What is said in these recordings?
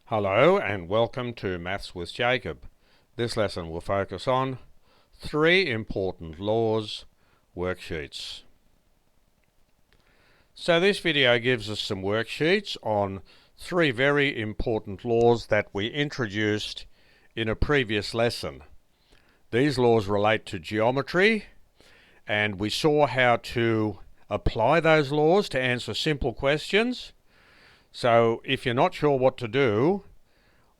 Hello and welcome to Maths with Jacob. This lesson will focus on 3 important laws, worksheets. So this video gives us some worksheets on 3 very important laws that we introduced in a previous lesson. These laws relate to geometry, and we saw how to apply those laws to answer simple questions. So if you're not sure what to do,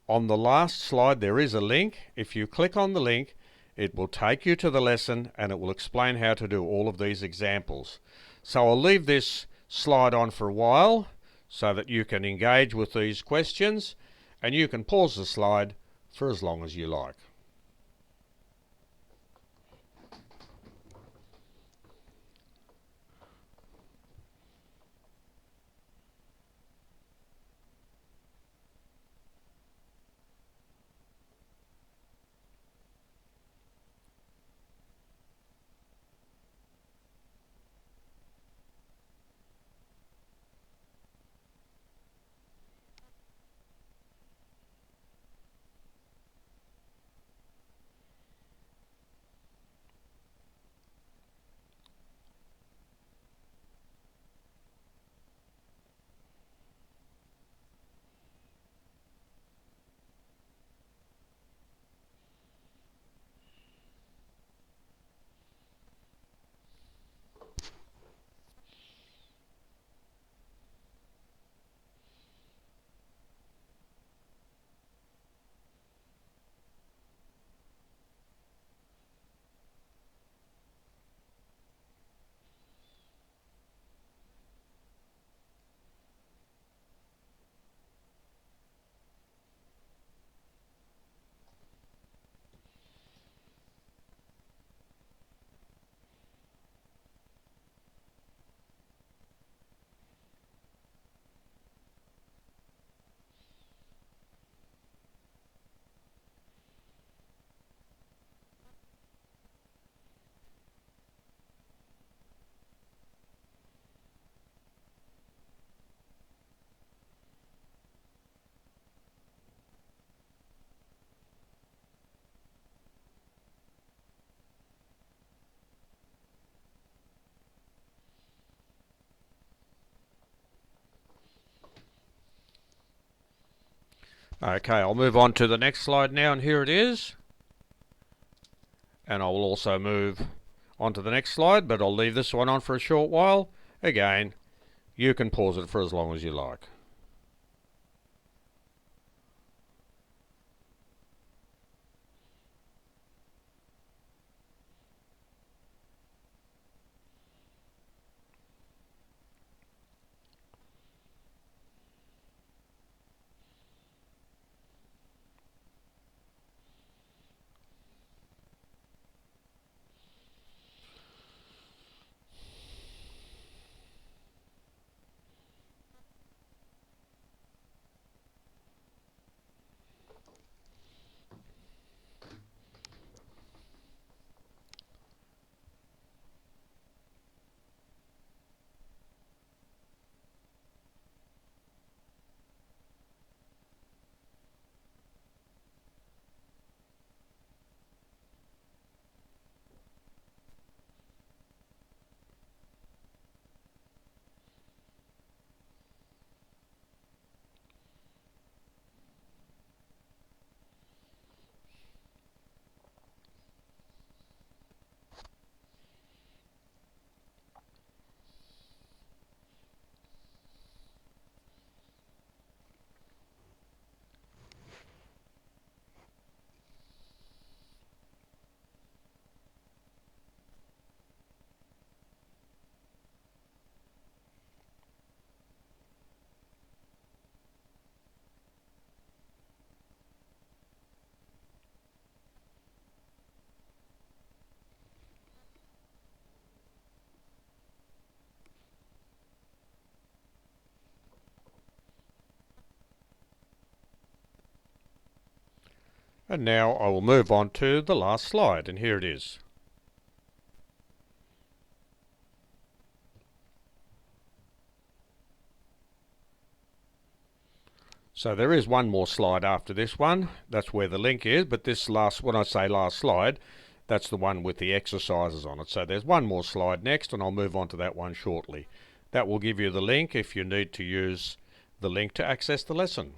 on the last slide there is a link. If you click on the link, it will take you to the lesson and it will explain how to do all of these examples. So I'll leave this slide on for a while so that you can engage with these questions, and you can pause the slide for as long as you like. Okay, I'll move on to the next slide now, and here it is. And I will also move on to the next slide, but I'll leave this one on for a short while. Again, you can pause it for as long as you like. And now I will move on to the last slide, and here it is. So there is one more slide after this one. That's where the link is, but this last, when I say last slide, that's the one with the exercises on it. So there's one more slide next, and I'll move on to that one shortly. That will give you the link if you need to use the link to access the lesson.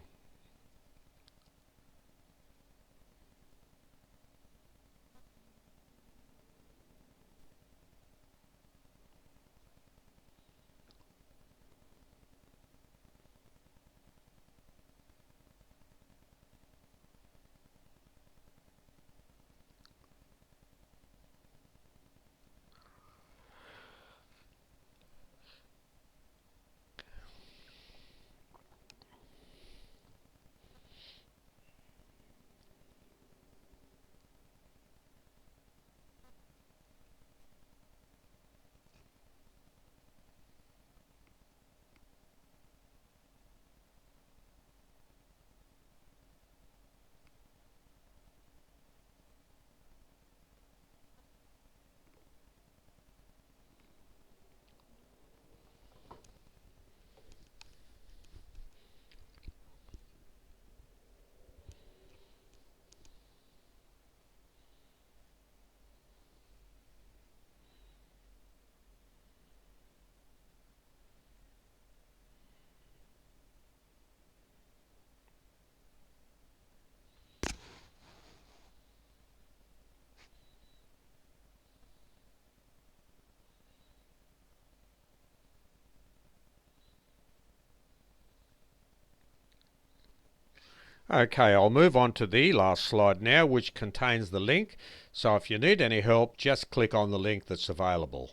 Okay, I'll move on to the last slide now, which contains the link. So if you need any help, just click on the link that's available.